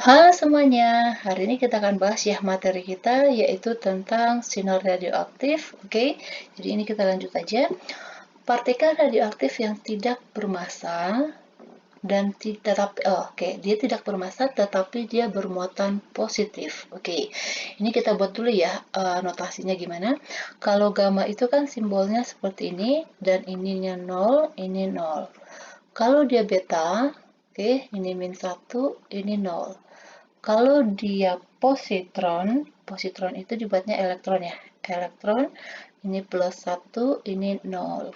Halo semuanya, hari ini kita akan bahas ya materi kita yaitu tentang sinar radioaktif. Oke, jadi ini kita lanjut aja. Partikel radioaktif yang tidak bermassa dan dia tidak bermassa tetapi dia bermuatan positif. Oke, ini kita buat dulu ya notasinya gimana. Kalau gamma itu kan simbolnya seperti ini dan ininya 0, ini 0. Kalau dia beta, oke, ini -1, ini 0. Kalau dia positron, positron itu dibuatnya elektron ya. Elektron, ini +1, ini 0.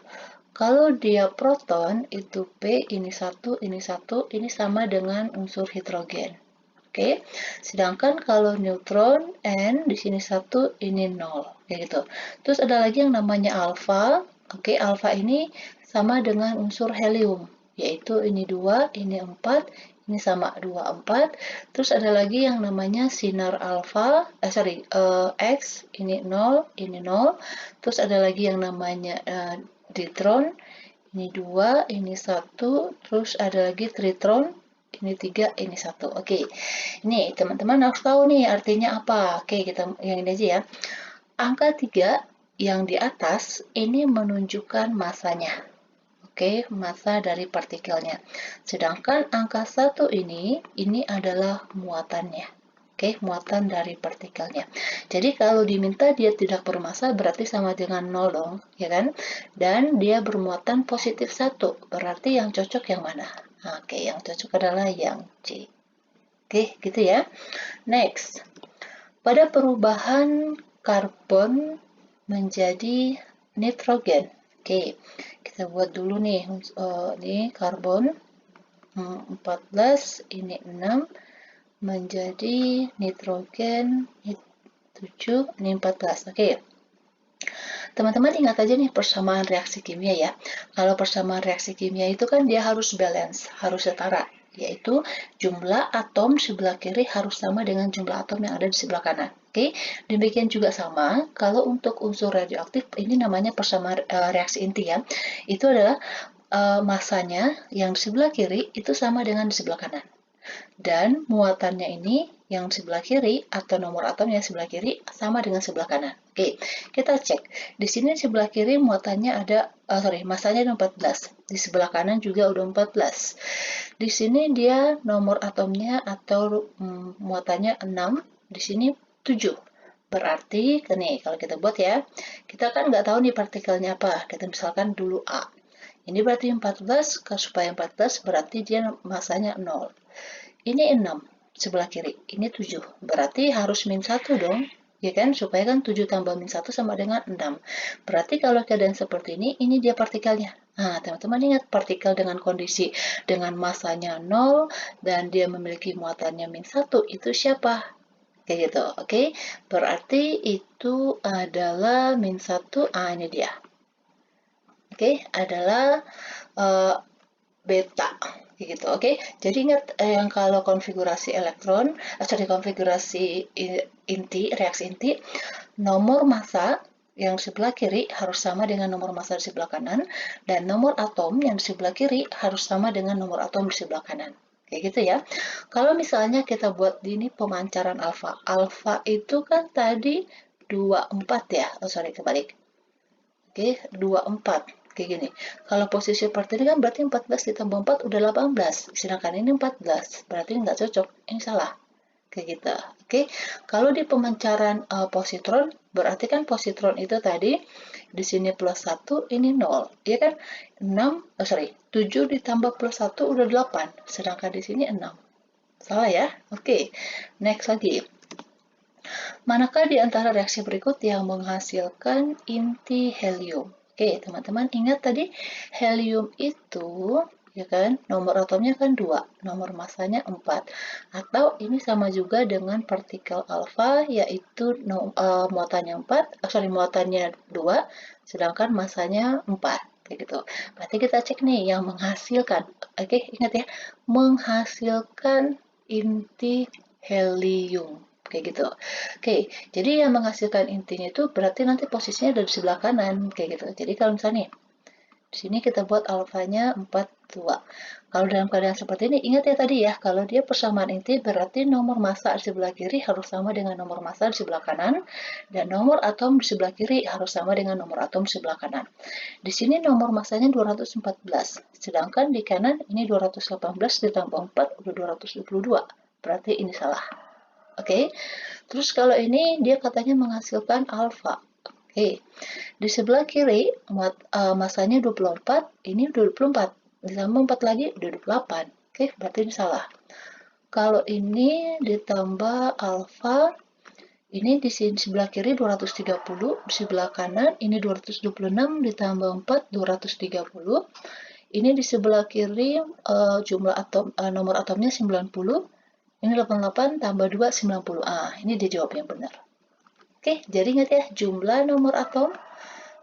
Kalau dia proton, itu P, ini 1, ini 1, ini sama dengan unsur hidrogen. Oke, sedangkan kalau neutron, N, di sini 1, ini 0. Kayak gitu. Terus ada lagi yang namanya alfa. Oke, alfa ini sama dengan unsur helium, yaitu ini 2, ini 4, ini sama 2, 4. Terus ada lagi yang namanya sinar alfa, X, ini 0, ini 0. Terus ada lagi yang namanya deuteron, ini 2, ini 1. Terus ada lagi tritron, ini 3, ini 1. Oke, ini teman-teman harus tahu nih artinya apa. Oke, kita yang ini aja ya. Angka 3 yang di atas ini menunjukkan masanya. Oke, massa dari partikelnya. Sedangkan angka 1 ini adalah muatannya. Oke, muatan dari partikelnya. Jadi kalau diminta dia tidak bermassa berarti sama dengan 0 dong, ya kan? Dan dia bermuatan positif 1, berarti yang cocok yang mana? Oke, yang cocok adalah yang C. Oke, gitu ya. Next, pada perubahan karbon menjadi nitrogen. Oke, kita buat dulu nih, ini karbon 14, ini 6, menjadi nitrogen 7, ini 14. Oke, teman-teman ingat aja nih persamaan reaksi kimia ya. Kalau persamaan reaksi kimia itu kan dia harus balance, harus setara, yaitu jumlah atom sebelah kiri harus sama dengan jumlah atom yang ada di sebelah kanan. Oke, demikian juga sama kalau untuk unsur radioaktif ini namanya persamaan reaksi inti ya. Itu adalah masanya yang di sebelah kiri itu sama dengan di sebelah kanan. Dan muatannya ini yang sebelah kiri atau nomor atomnya sebelah kiri sama dengan sebelah kanan. Oke, kita cek. Di sini sebelah kiri muatannya ada, masanya ada 14. Di sebelah kanan juga udah 14. Di sini dia nomor atomnya atau muatannya 6. Di sini 7. Berarti, nih kalau kita buat ya, kita kan nggak tahu nih partikelnya apa. Kita misalkan dulu A. Ini berarti 14, supaya 14 berarti dia masanya 0. Ini 6 sebelah kiri, ini 7. Berarti harus -1 dong, ya kan? Supaya kan 7 tambah -1 sama dengan 6. Berarti kalau keadaan seperti ini dia partikelnya. Nah, teman-teman ingat partikel dengan kondisi dengan masanya 0 dan dia memiliki muatannya -1 itu siapa? Kayak gitu, oke? Berarti itu adalah -1, ini dia. Oke, adalah beta gitu. Oke, jadi ingat yang kalau konfigurasi elektron, konfigurasi inti, reaksi inti, nomor massa yang sebelah kiri harus sama dengan nomor massa di sebelah kanan, dan nomor atom yang di sebelah kiri harus sama dengan nomor atom di sebelah kanan. Kayak gitu ya. Kalau misalnya kita buat ini pemancaran alfa. Alfa itu kan tadi 24 ya. Kebalik. Oke, 24 kayak gini. Kalau posisi part ini kan berarti 14 ditambah 4 udah 18. Sedangkan ini 14. Berarti nggak cocok. Ini salah. Kayak gitu. Oke. Kalau di pemancaran positron, berarti kan positron itu tadi di sini +1, ini 0. Iya kan? 7 ditambah +1 udah 8. Sedangkan di sini 6. Salah ya? Oke. Next lagi. Manakah di antara reaksi berikut yang menghasilkan inti helium? Oke, teman-teman ingat tadi helium itu ya kan nomor atomnya kan 2, nomor massanya 4. Atau ini sama juga dengan partikel alfa yaitu muatannya 4, muatannya 2 sedangkan massanya 4 kayak gitu. Berarti kita cek nih yang menghasilkan. Oke, ingat ya, menghasilkan inti helium kayak gitu. Oke, jadi yang menghasilkan intinya itu berarti nanti posisinya ada di sebelah kanan kayak gitu. Jadi kalau misalnya nih, Di sini kita buat alfanya 42. Kalau dalam keadaan seperti ini, ingat ya tadi ya, kalau dia persamaan inti berarti nomor massa di sebelah kiri harus sama dengan nomor massa di sebelah kanan, dan nomor atom di sebelah kiri harus sama dengan nomor atom di sebelah kanan. Di sini nomor massanya 214, sedangkan di kanan ini 218 ditambah 4 udah 222. Berarti ini salah. Oke. Terus kalau ini dia katanya menghasilkan alfa. Oke. Di sebelah kiri masanya 24, ini 24. Ditambah 4 lagi udah 28. Oke, berarti ini salah. Kalau ini ditambah alfa, ini di sini sebelah kiri 230, di sebelah kanan ini 226 ditambah 4 230. Ini di sebelah kiri jumlah nomor atomnya 90. Ini 88 tambah 2 90. Ini dia jawab yang benar. Oke, jadi ingat ya, jumlah nomor atom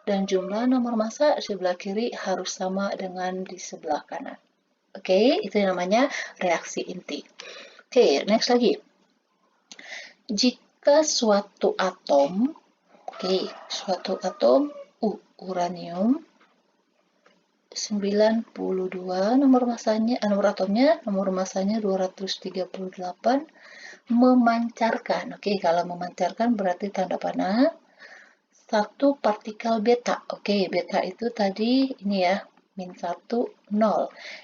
dan jumlah nomor massa di sebelah kiri harus sama dengan di sebelah kanan. Oke, itu yang namanya reaksi inti. Oke, next lagi. Jika suatu atom, suatu atom uranium 92 nomor atomnya 238 memancarkan. Kalau memancarkan berarti tanda panah satu partikel beta. Beta itu tadi ini ya, min 1, 0.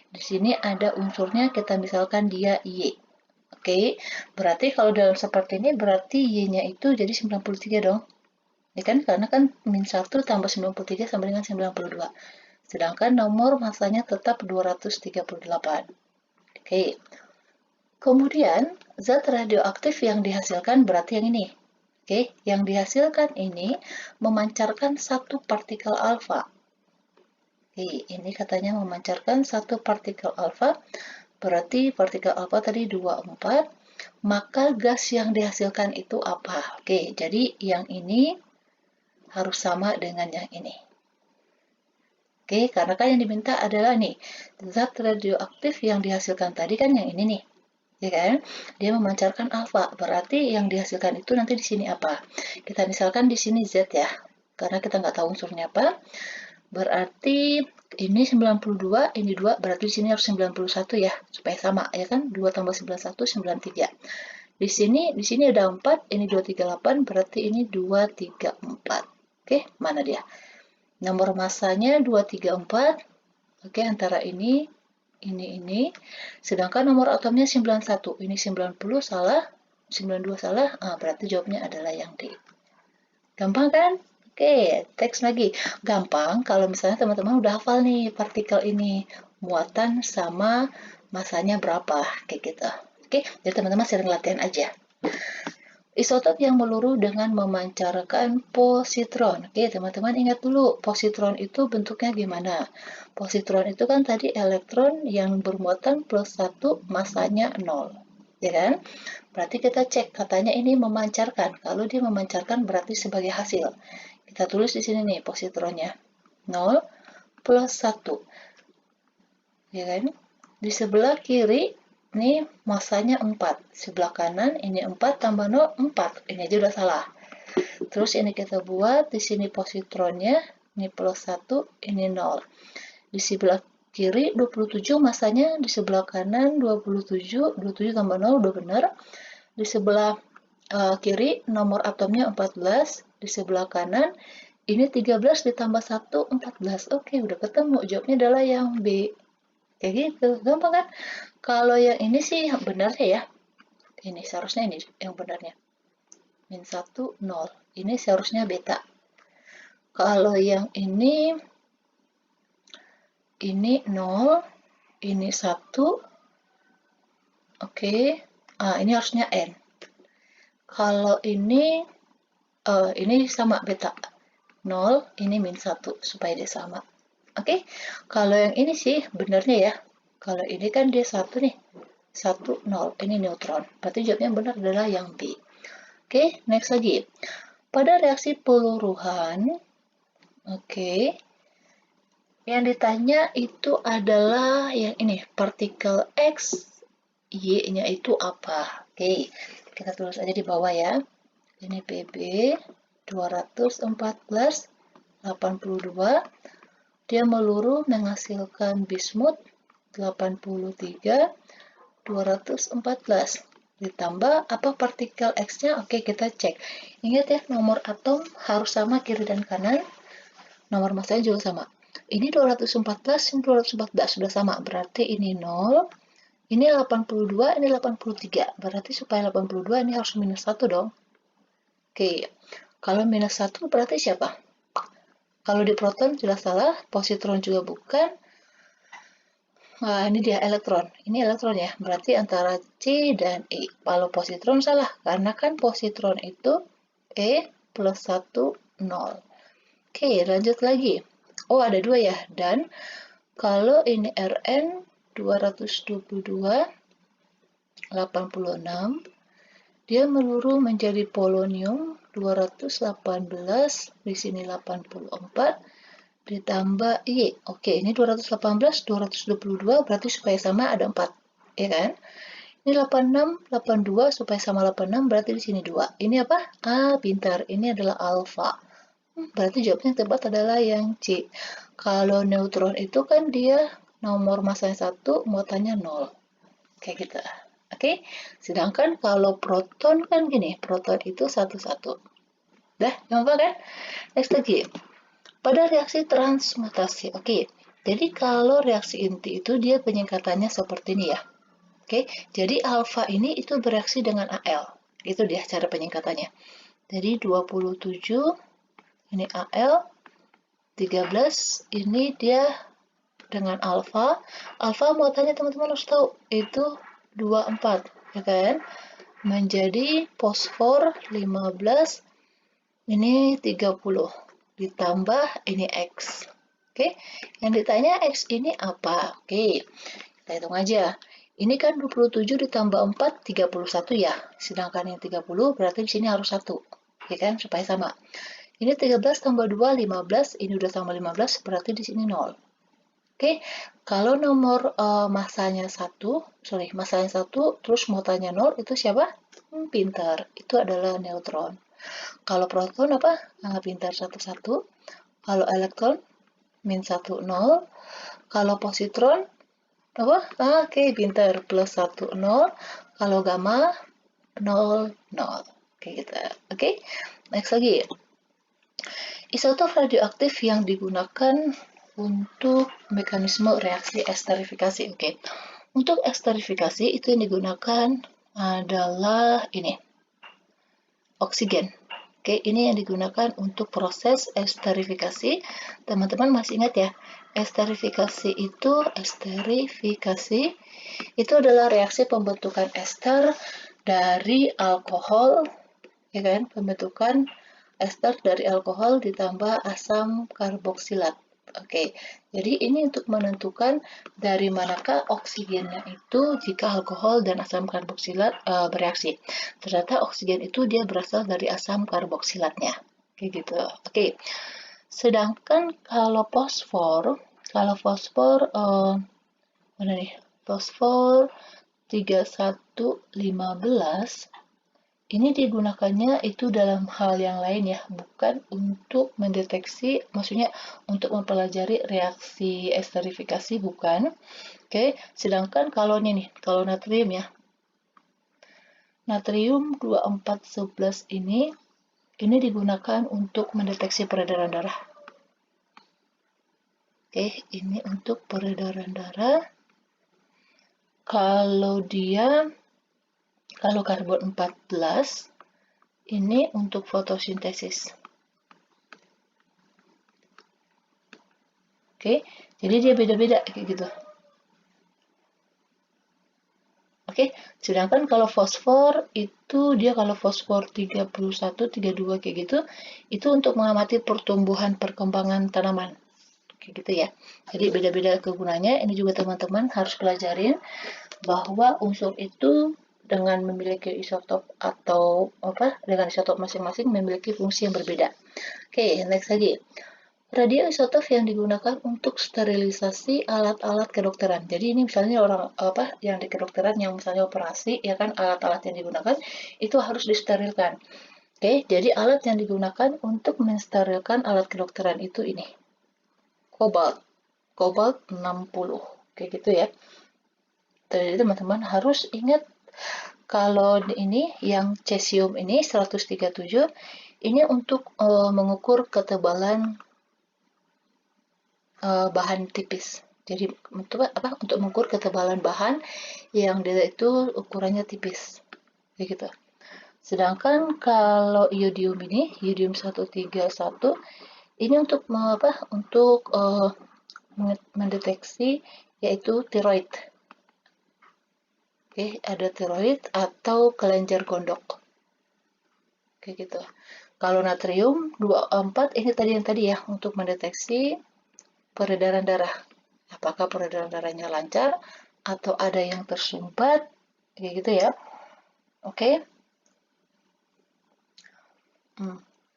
Di sini ada unsurnya, kita misalkan dia Y. Berarti kalau dalam seperti ini, berarti Y-nya itu jadi 93 dong. Ya kan, karena kan min 1 tambah 93 sama dengan 92. Sedangkan nomor massanya tetap 238. Kemudian, zat radioaktif yang dihasilkan berarti yang ini. Yang dihasilkan ini memancarkan satu partikel alfa. Ini katanya memancarkan satu partikel alfa, berarti partikel alfa tadi 24, maka gas yang dihasilkan itu apa? Jadi yang ini harus sama dengan yang ini. Karena kan yang diminta adalah nih, zat radioaktif yang dihasilkan tadi kan yang ini nih. Ya kan? Dia memancarkan alfa, berarti yang dihasilkan itu nanti di sini apa? Kita misalkan di sini Z ya, karena kita nggak tahu unsurnya apa. Berarti ini 92, ini 2, berarti di sini harus 91 ya, supaya sama ya kan? 2 tambah 91, 93. Di sini ada 4, ini 238, berarti ini 234. Mana dia? Nomor massanya 234. Antara ini. Sedangkan nomor atomnya 91. Ini 90 salah, 92 salah. Berarti jawabnya adalah yang D. Gampang kan? Teks lagi. Gampang kalau misalnya teman-teman udah hafal nih partikel ini. Muatan sama masanya berapa. Kayak gitu. Jadi teman-teman sering latihan aja. Isotop yang meluruh dengan memancarkan positron. Teman-teman ingat dulu, positron itu bentuknya gimana? Positron itu kan tadi elektron yang bermuatan plus 1, massanya 0. Ya kan? Berarti kita cek, katanya ini memancarkan. Kalau dia memancarkan berarti sebagai hasil. Kita tulis di sini nih positronnya. 0 plus 1. Ya kan? Di sebelah kiri ini masanya 4. Sebelah kanan ini 4 tambah 0, 4. Ini aja udah salah. Terus ini kita buat, di sini positronnya, ini plus 1, ini 0. Di sebelah kiri 27, masanya di sebelah kanan 27, 27 tambah 0 udah benar. Di sebelah kiri nomor atomnya 14, di sebelah kanan ini 13 ditambah 1, 14. Udah ketemu. Jawabnya adalah yang B. Kayak gitu, gampang kan? Kalau yang ini sih benarnya ya. Ini seharusnya ini yang benarnya. Min 1, 0. Ini seharusnya beta. Kalau yang ini 0, ini 1. Ini harusnya N. Kalau ini sama beta. 0, ini min 1 supaya dia sama. Kalau yang ini sih benarnya ya. Kalau ini kan dia 1 nih. 1, 0. Ini neutron. Berarti jawabnya benar adalah yang B. Next lagi. Pada reaksi peluruhan, yang ditanya itu adalah yang ini, partikel X, Y-nya itu apa? Kita tulis aja di bawah ya. Ini PB 214 82 dia meluru menghasilkan bismut 83.214. Ditambah apa partikel X-nya? Oke, kita cek. Ingat ya, nomor atom harus sama kiri dan kanan. Nomor masanya juga sama. Ini 214, ini 214 sudah sama. Berarti ini 0, ini 82, ini 83. Berarti supaya 82 ini harus minus 1 dong. Oke, kalau minus 1 berarti siapa? Kalau di proton sudah salah, positron juga bukan. Nah, ini dia elektron. Ini elektron ya, berarti antara C dan E. Kalau positron salah, karena kan positron itu E plus 1, 0. Oke, lanjut lagi. Oh, ada 2 ya. Dan kalau ini Rn 222, 86, dia meluru menjadi polonium 218, di sini 84, ditambah Y. Oke, ini 218, 222, berarti supaya sama ada 4, ya kan? Ini 86, 82, supaya sama 86, berarti di sini 2. Ini apa? Pintar. Ini adalah alfa. Berarti jawabnya yang tepat adalah yang C. Kalau neutron itu kan dia nomor masanya 1, muatannya 0. Kayak gitu. Oke? Sedangkan kalau proton kan gini, proton itu 1-1. Dah, gampang kan? Next lagi. Pada reaksi transmutasi. Oke, jadi kalau reaksi inti itu dia penyingkatannya seperti ini ya. Oke, jadi alfa ini itu bereaksi dengan Al. Itu dia cara penyingkatannya. Jadi 27 ini Al, 13 ini dia dengan alfa. Alfa muatannya teman-teman harus tahu itu 24, ya kan? Menjadi fosfor 15, ini 30. Ditambah ini X. Oke, yang ditanya X ini apa? Oke, kita hitung aja. Ini kan 27 ditambah 4, 31 ya. Sedangkan yang 30 berarti di sini harus 1. Ya kan, supaya sama. Ini 13 tambah 2, 15. Ini udah sama 15, berarti di sini 0. Oke, kalau nomor masanya 1, terus muatannya 0, itu siapa? Pintar. Itu adalah neutron. Kalau proton apa? Pintar 1-1. Kalau elektron min 1, 0. Kalau positron apa? Oke, pintar plus 1, 0. Kalau gamma 0, 0. Oke, gitu. Oke, next lagi. Isotop radioaktif yang digunakan untuk mekanisme reaksi esterifikasi. Oke, untuk esterifikasi itu yang digunakan adalah ini, oksigen. Oke, ini yang digunakan untuk proses esterifikasi. Teman-teman masih ingat ya, esterifikasi itu adalah reaksi pembentukan ester dari alkohol, ya kan? Pembentukan ester dari alkohol ditambah asam karboksilat. Oke, jadi ini untuk menentukan dari manakah oksigennya itu jika alkohol dan asam karboksilat bereaksi. Ternyata oksigen itu dia berasal dari asam karboksilatnya. Kayak gitu. Oke. Sedangkan kalau fosfor mana nih? Fosfor 3115 ini digunakannya itu dalam hal yang lain ya, bukan untuk mendeteksi, maksudnya untuk mempelajari reaksi esterifikasi, bukan. Oke, sedangkan kalau ini nih, kalau natrium ya, natrium 2411 ini digunakan untuk mendeteksi peredaran darah. Oke, ini untuk peredaran darah. Kalau karbon 14 ini untuk fotosintesis. Oke, jadi dia beda-beda kayak gitu. Oke, sedangkan kalau fosfor itu dia kalau fosfor 31, 32 kayak gitu, itu untuk mengamati pertumbuhan perkembangan tanaman. Kayak gitu ya. Jadi beda-beda kegunaannya. Ini juga teman-teman harus pelajarin bahwa unsur itu dengan memiliki isotop atau dengan isotop masing-masing memiliki fungsi yang berbeda. Oke, next lagi. Radioisotop yang digunakan untuk sterilisasi alat-alat kedokteran. Jadi ini misalnya orang yang di kedokteran yang misalnya operasi, ya kan alat-alat yang digunakan itu harus disterilkan. Oke, jadi alat yang digunakan untuk mensterilkan alat kedokteran itu ini. Kobalt 60, kayak gitu ya. Jadi teman-teman harus ingat kalau ini yang cesium ini 137, ini untuk mengukur ketebalan bahan tipis. Jadi untuk apa? Untuk mengukur ketebalan bahan yang dia itu ukurannya tipis. Kayak gitu. Sedangkan kalau iodium ini, iodium 131, ini untuk apa? Untuk mendeteksi yaitu tiroid. Oke, ada tiroid atau kelenjar gondok. Kayak gitu. Kalau natrium 24 ini tadi yang tadi ya untuk mendeteksi peredaran darah. Apakah peredaran darahnya lancar atau ada yang tersumbat, kayak gitu ya. Oke.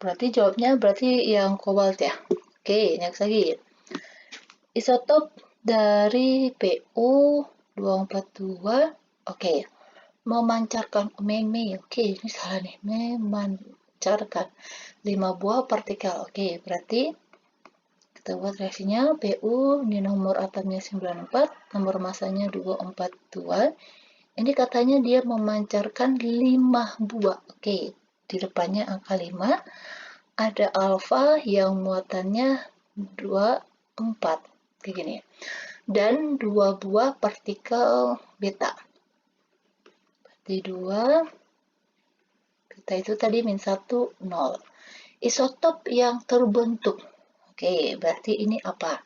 Berarti jawabnya yang kobalt ya. Oke, next lagi. Isotop dari Pu242, oke. Memancarkan oke, ini salah nih. Memancarkan 5 buah partikel. Oke, berarti kita buat reaksinya. Pu, ini nomor atomnya 94, nomor masanya 242. Ini katanya dia memancarkan 5 buah. Oke, di depannya angka 5. Ada alfa yang muatannya 24. Kayak gini. Dan 2 buah partikel beta. Berarti 2, beta itu tadi min 1, 0. Isotop yang terbentuk. Oke, berarti ini apa?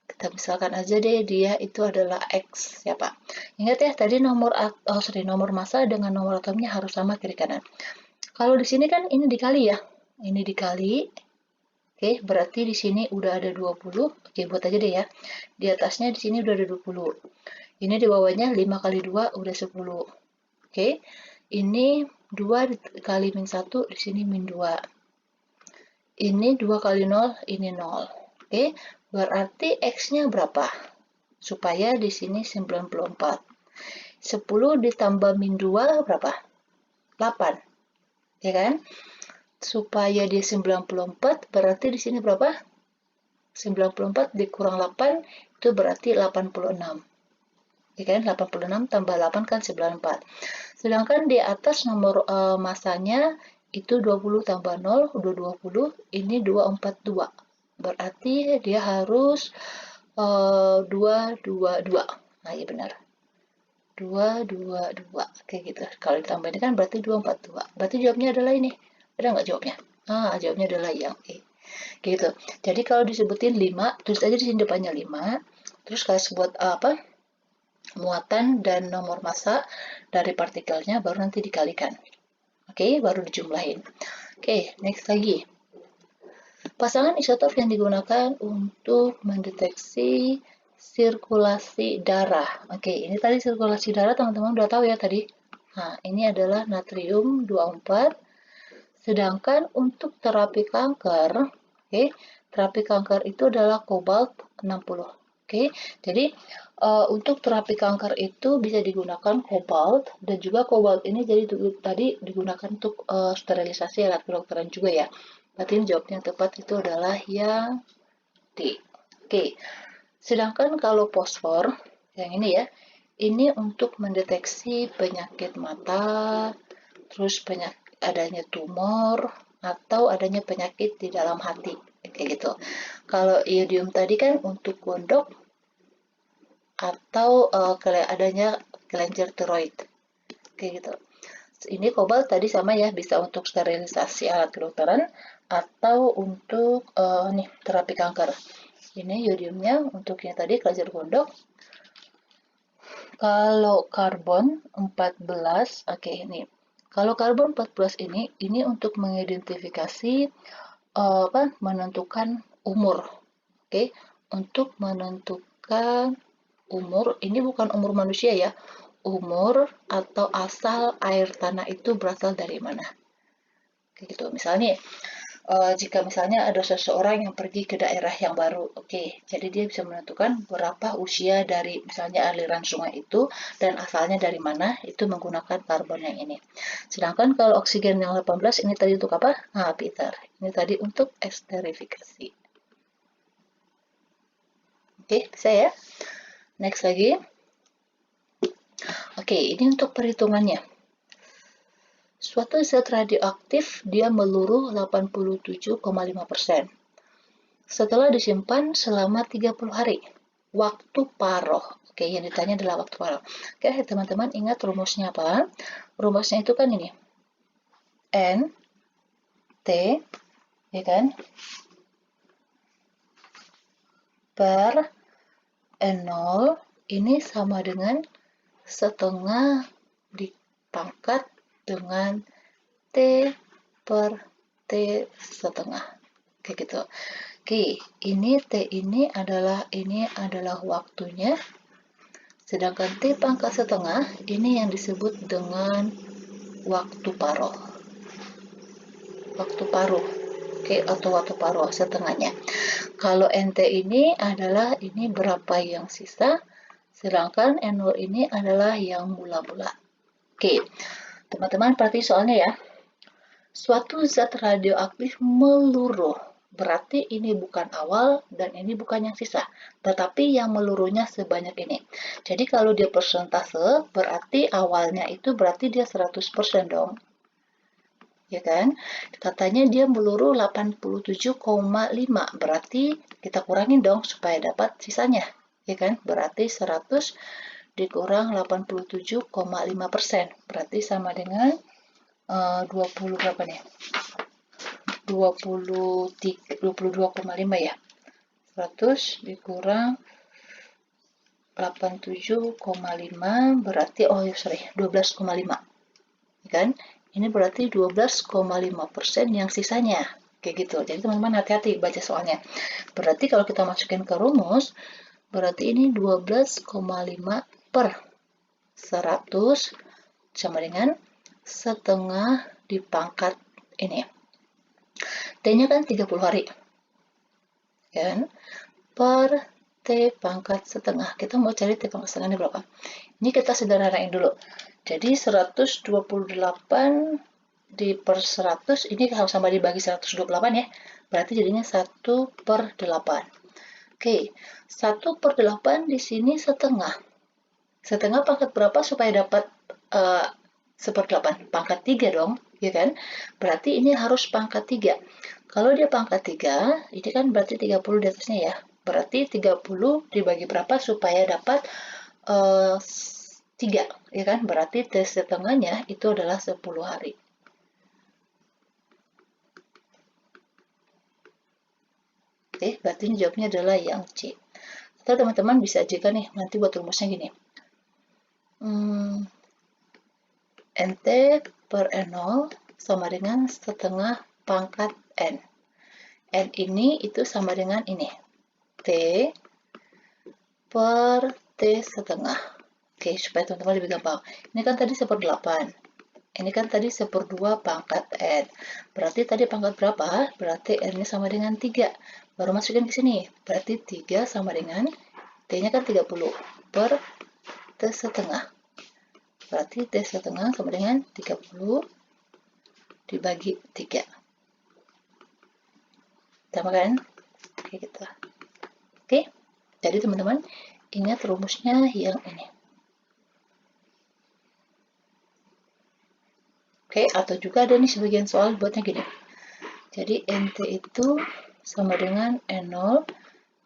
Kita misalkan aja deh dia itu adalah X ya Pak. Ingat ya tadi nomor massa dengan nomor atomnya harus sama kiri kanan. Kalau di sini kan ini dikali ya. Ini dikali. Oke, berarti di sini udah ada 20. Oke, buat aja deh ya. Di atasnya di sini udah ada 20. Ini di bawahnya 5 kali 2 udah 10. Oke. Ini 2 kali min 1 di sini min 2. Ini 2 kali 0, ini 0. Oke, berarti X-nya berapa? Supaya di sini 94. 10 ditambah min 2 berapa? 8. Ya kan? Supaya dia 94, berarti di sini berapa? 94 dikurang 8, itu berarti 86. Ya kan? 86 tambah 8 kan 94. Sedangkan di atas nomor masanya itu 20 tambah 0, udah 20, ini 242. Berarti dia harus 222. Nah, iya benar. 222. Kayak gitu. Kalau ditambah ini kan berarti 242. Berarti jawabnya adalah ini. Ada nggak jawabnya? Jawabnya adalah yang E. Gitu. Jadi kalau disebutin 5, tulis aja di sini depannya 5. Terus kasih buat apa? Muatan dan nomor massa dari partikelnya baru nanti dikalikan. Oke, baru dijumlahin. Oke, next lagi. Pasangan isotop yang digunakan untuk mendeteksi sirkulasi darah. Oke, ini tadi sirkulasi darah teman-teman udah tahu ya tadi. Nah, ini adalah natrium 24. Sedangkan untuk terapi kanker, oke, terapi kanker itu adalah kobalt 60. Oke, jadi untuk terapi kanker itu bisa digunakan kobalt dan juga kobalt ini jadi tadi digunakan untuk sterilisasi alat kedokteran juga ya. Berarti jawab yang tepat itu adalah yang D. Oke, sedangkan kalau fosfor yang ini ya, ini untuk mendeteksi penyakit mata, terus adanya tumor atau adanya penyakit di dalam hati kayak gitu. Kalau iodium tadi kan untuk gondok atau adanya kelenjar tiroid kayak gitu. Ini kobalt tadi sama ya, bisa untuk sterilisasi alat kedokteran atau untuk nih terapi kanker. Ini iodiumnya untuk yang tadi kelenjar gondok. Kalau karbon 14, oke ini. Kalau karbon 14 ini untuk mengidentifikasi menentukan umur. Oke, untuk menentukan umur, ini bukan umur manusia ya. Umur atau asal air tanah itu berasal dari mana. Kayak gitu. Misalnya jika misalnya ada seseorang yang pergi ke daerah yang baru, oke, jadi dia bisa menentukan berapa usia dari misalnya aliran sungai itu dan asalnya dari mana, itu menggunakan karbon yang ini. Sedangkan kalau oksigen yang 18 ini tadi untuk apa? Peter. Ini tadi untuk esterifikasi. Oke, bisa ya? Next lagi. Oke, ini untuk perhitungannya. Suatu zat radioaktif dia meluruh 87,5%. Setelah disimpan selama 30 hari. Waktu paruh. Oke, yang ditanya adalah waktu paruh. Oke, teman-teman ingat rumusnya apa? Rumusnya itu kan ini. N, T, ya kan? Per N0 ini sama dengan setengah dipangkat dengan T per T setengah. Kayak gitu. Oke, ini T ini adalah waktunya. Sedangkan T pangkat setengah ini yang disebut dengan waktu paruh. Waktu paruh. Oke, atau waktu paruh setengahnya. Kalau NT ini adalah ini berapa yang sisa, sedangkan N0 ini adalah yang mula-mula. Oke, teman-teman perhati soalnya ya. Suatu zat radioaktif meluruh. Berarti ini bukan awal dan ini bukan yang sisa. Tetapi yang meluruhnya sebanyak ini. Jadi kalau dia persentase, berarti awalnya itu berarti dia 100% dong. Ya kan? Katanya dia meluruh 87,5. Berarti kita kurangin dong supaya dapat sisanya. Ya kan? Berarti 100 dikurang 87,5%. Berarti sama dengan 20 berapa nih? 22,5 ya. 100 dikurang 87,5 berarti 12,5. Kan? Ini berarti 12,5% yang sisanya. Kayak gitu. Jadi teman-teman hati-hati baca soalnya. Berarti kalau kita masukin ke rumus, berarti ini 12,5 per 100 sama dengan setengah dipangkat ini. T-nya kan 30 hari. Kan? Per T pangkat setengah. Kita mau cari T pangkat setengah ini berapa? Ini kita sederhanain dulu. Jadi 128 di per 100, ini sama dibagi 128 ya. Berarti jadinya 1 per 8. Oke, 1 per 8 di sini setengah. Setengah pangkat berapa supaya dapat 1/8? Pangkat 3 dong, ya kan? Berarti ini harus pangkat 3. Kalau dia pangkat 3, ini kan berarti 30 di atasnya ya. Berarti 30 dibagi berapa supaya dapat 3, ya kan? Berarti T setengahnya itu adalah 10 hari. Oke, berarti jawabnya adalah yang C. Atau teman-teman bisa aja nih, nanti buat rumusnya gini. NT per N0 sama dengan setengah pangkat N. N ini itu sama dengan ini. T per T setengah. Oke, supaya teman-teman lebih gampang. Ini kan tadi 1/8. Ini kan tadi 1/2 pangkat N. Berarti tadi pangkat berapa? Berarti N-nya sama dengan 3. Baru masukin ke sini. Berarti 3 sama dengan T-nya kan 30 per T setengah. Berarti T setengah sama dengan 30 dibagi 3. Sama kan? Oke, gitu. Oke, jadi teman-teman ingat rumusnya yang ini. Oke, atau juga ada nih sebagian soal buatnya gini. Jadi NT itu sama dengan N0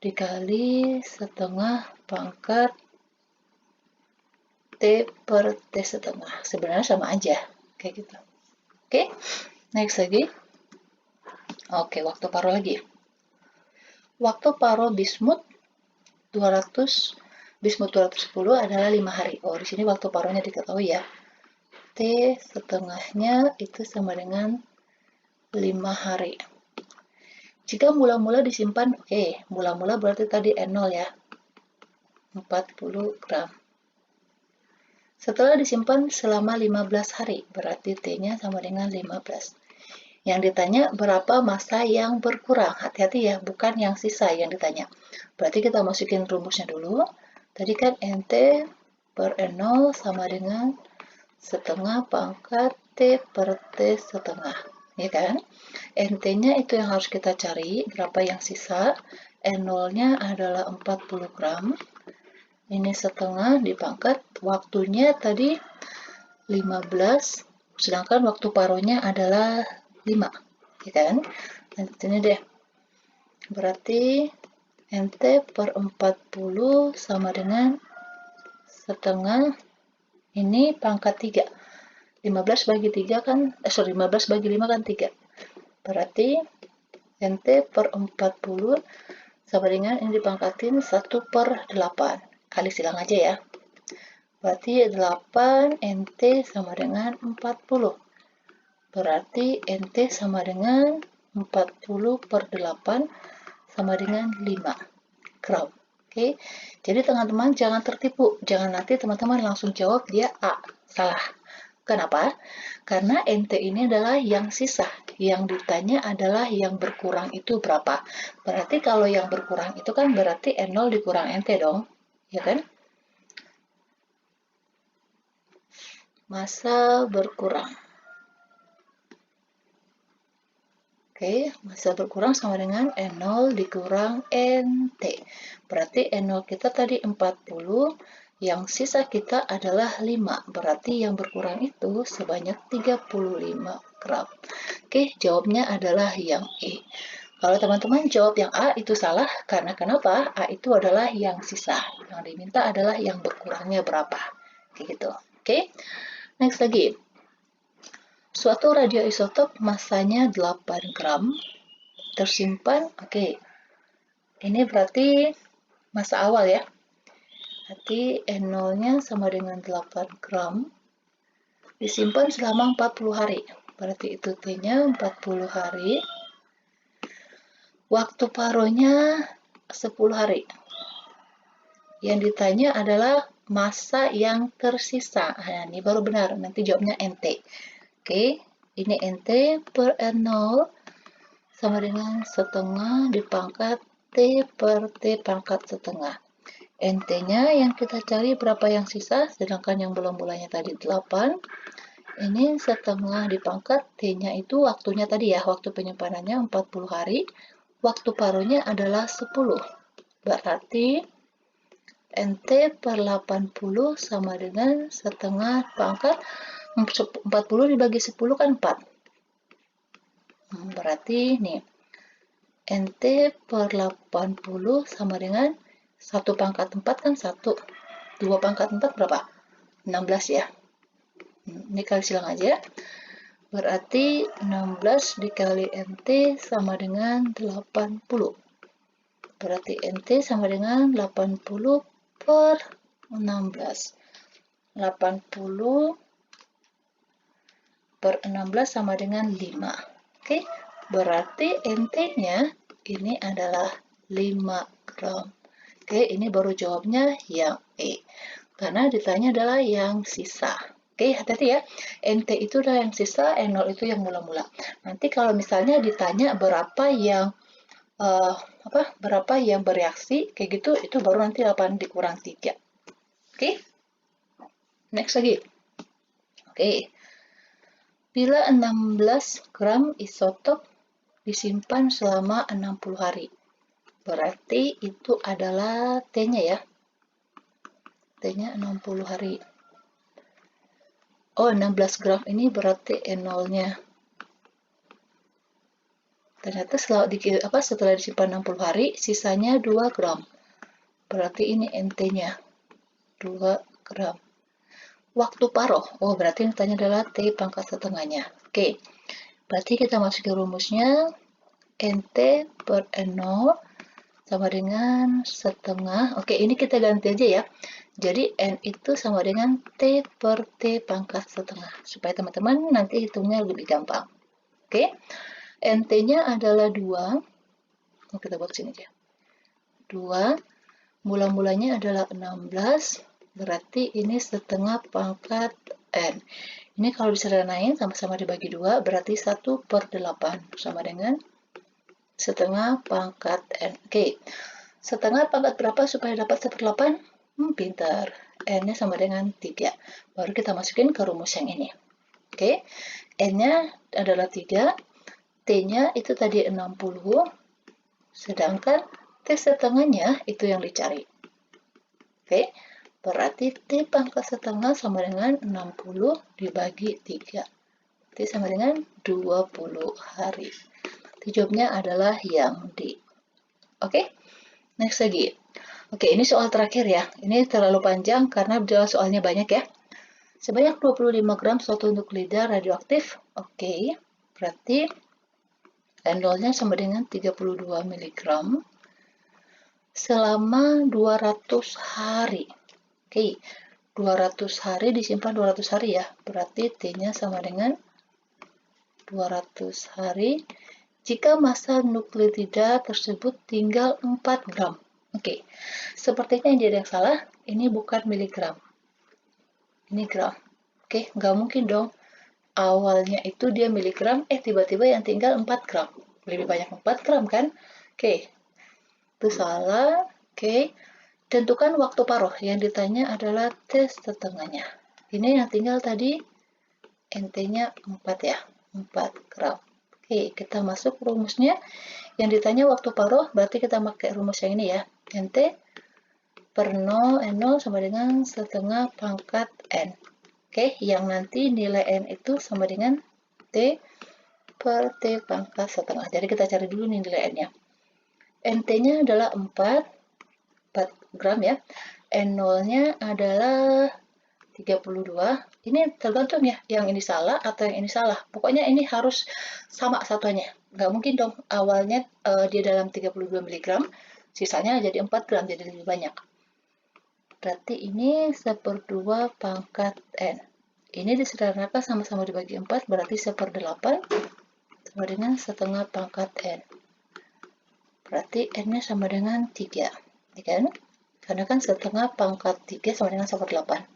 dikali setengah pangkat T per T setengah. Sebenarnya sama aja, kayak gitu. Oke, next lagi. Oke, waktu paruh lagi. Waktu paruh bismut 210 adalah 5 hari. Oh, di sini waktu paruhnya diketahui ya. T setengahnya itu sama dengan 5 hari. Jika mula-mula disimpan, oke, mula-mula berarti tadi N0 ya, 40 gram. Setelah disimpan selama 15 hari, berarti T-nya sama dengan 15. Yang ditanya berapa massa yang berkurang. Hati-hati ya, bukan yang sisa yang ditanya. Berarti kita masukin rumusnya dulu. Tadi kan NT per N0 sama dengan setengah pangkat T per T setengah. Ya kan? NT-nya itu yang harus kita cari, berapa yang sisa. N0-nya adalah 40 gram. Ini setengah dipangkat, waktunya tadi 15, sedangkan waktu paruhnya adalah 5, ya kan? Nah, ini deh. Berarti NT per 40 sama dengan setengah, ini pangkat 3. 15 bagi 3 kan, 15 bagi 5 kan 3. Berarti NT per 40 sama dengan ini dipangkatin 1 per 8. Kali silang aja ya. Berarti 8 NT sama dengan 40. Berarti NT sama dengan 40 per 8 sama dengan 5 gram. Oke, jadi teman-teman jangan tertipu. Jangan nanti teman-teman langsung jawab dia A. Salah. Kenapa? Karena NT ini adalah yang sisa. Yang ditanya adalah yang berkurang itu berapa. Berarti kalau yang berkurang itu kan berarti N0 dikurang NT dong. Ya kan? Massa berkurang. Oke, massa berkurang sama dengan N0 dikurang NT. Berarti N0 kita tadi 40, yang sisa kita adalah 5. Berarti yang berkurang itu sebanyak 35 gram. Oke, jawabnya adalah yang E. Kalau teman-teman jawab yang A itu salah, karena kenapa? A itu adalah yang sisa. Yang diminta adalah yang berkurangnya berapa. Kayak gitu. Oke, next lagi. Suatu radioisotop massanya 8 gram tersimpan, oke. Ini berarti massa awal ya. Berarti N0-nya sama dengan 8 gram disimpan selama 40 hari. Berarti itu T-nya 40 hari. Waktu paruhnya 10 hari. Yang ditanya adalah massa yang tersisa. Nah, ini baru benar. Nanti jawabnya NT. Oke, ini NT per N0 sama dengan setengah dipangkat T per T pangkat setengah. NT-nya yang kita cari berapa yang sisa, sedangkan yang bulan-bulannya tadi 8. Ini setengah dipangkat T-nya itu waktunya tadi ya, waktu penyimpanannya 40 hari. Waktu paruhnya adalah 10. Berarti NT per 80 sama dengan setengah pangkat 40 dibagi 10 kan 4. Berarti nih, NT per 80 sama dengan 1 pangkat 4 kan 1. 2 pangkat 4 berapa? 16 ya. Ini kali silang aja. Berarti 16 dikali NT sama dengan 80. Berarti NT sama dengan 80 per 16. 80 per 16 sama dengan 5. Oke, berarti NT-nya ini adalah 5 gram. Oke, ini baru jawabnya yang E. Karena ditanya adalah yang sisa. Oke, hati-hati ya. NT itu adalah yang sisa, N0 itu yang mula-mula. Nanti kalau misalnya ditanya berapa yang bereaksi, kayak gitu, itu baru nanti 8 dikurang 3. Oke? Next lagi. Oke. Bila 16 gram isotop disimpan selama 60 hari. Berarti itu adalah T-nya ya. T-nya 60 hari. Oh, 16 gram ini berarti N0-nya. Ternyata setelah disimpan 60 hari, sisanya 2 gram. Berarti ini NT-nya. 2 gram. Waktu paruh. Oh, berarti yang ditanya adalah T pangkat setengahnya. Oke. Berarti kita masukin rumusnya. NT per N0 sama dengan setengah. Oke, ini kita ganti aja ya. Jadi N itu sama dengan T per T pangkat setengah. Supaya teman-teman nanti hitungnya lebih gampang. Oke. NT-nya adalah 2. Oh, kita buat sini aja. 2. Mula-mulanya adalah 16. Berarti ini setengah pangkat N. Ini kalau disederhanain sama-sama dibagi 2, berarti 1 per 8 sama dengan setengah pangkat N. Oke, setengah pangkat berapa supaya dapat 1 per 8? Pintar. N-nya sama dengan 3. Baru kita masukin ke rumus yang ini. Oke, N-nya adalah 3. T-nya itu tadi 60. Sedangkan setengahnya itu yang dicari. Oke, berarti T pangkat setengah sama dengan 60 dibagi 3. T sama dengan 20 hari. Jawabnya adalah yang D. Oke, next lagi. Oke, ini soal terakhir ya. Ini terlalu panjang karena soalnya banyak ya. Sebanyak 25 gram suatu nukleida radioaktif. Oke, berarti N0-nya sama dengan 32 mg selama 200 hari. Oke, 200 hari disimpan 200 hari ya. Berarti T-nya sama dengan 200 hari jika massa nukleotida tersebut tinggal 4 gram. Oke, sepertinya ini ada yang salah. Ini bukan miligram. Ini gram. Oke, nggak mungkin dong. Awalnya itu dia miligram, tiba-tiba yang tinggal 4 gram. Lebih banyak 4 gram kan? Oke, itu salah. Oke, tentukan waktu paruh. Yang ditanya adalah T setengahnya. Ini yang tinggal tadi NT-nya 4 ya, 4 gram. Oke, kita masuk rumusnya. Yang ditanya waktu paruh, berarti kita pakai rumus yang ini ya. NT per 0, N0 sama dengan setengah pangkat N. Oke, yang nanti nilai N itu sama dengan T per T pangkat setengah. Jadi kita cari dulu nih nilai N-nya. NT-nya adalah 4 gram ya. N0-nya adalah 32. Ini tergantung ya, yang ini salah atau yang ini salah. Pokoknya ini harus sama satuannya. Nggak mungkin dong awalnya dia dalam 32 mg, sisanya jadi 4 gram, jadi lebih banyak. Berarti ini 1/2 pangkat N. Ini disederhanakan sama-sama dibagi 4, berarti 1/8 sama dengan setengah pangkat N. Berarti N-nya sama dengan 3. Ya kan? Karena kan setengah pangkat 3 sama dengan 1/8.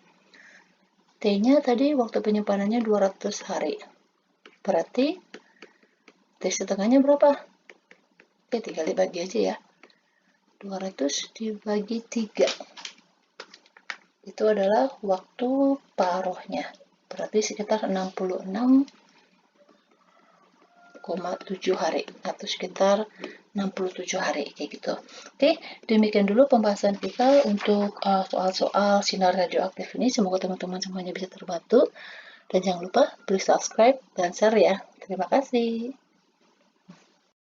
T-nya tadi waktu penyimpanannya 200 hari. Berarti T setengahnya berapa? Oke, tinggal dibagi aja ya. 200 dibagi 3. Itu adalah waktu paruhnya. Berarti sekitar 66,7 hari atau sekitar 67 hari kayak gitu. Oke, demikian dulu pembahasan kita untuk soal-soal sinar radioaktif ini. Semoga teman-teman semuanya bisa terbantu. Dan jangan lupa beri subscribe dan share ya. Terima kasih.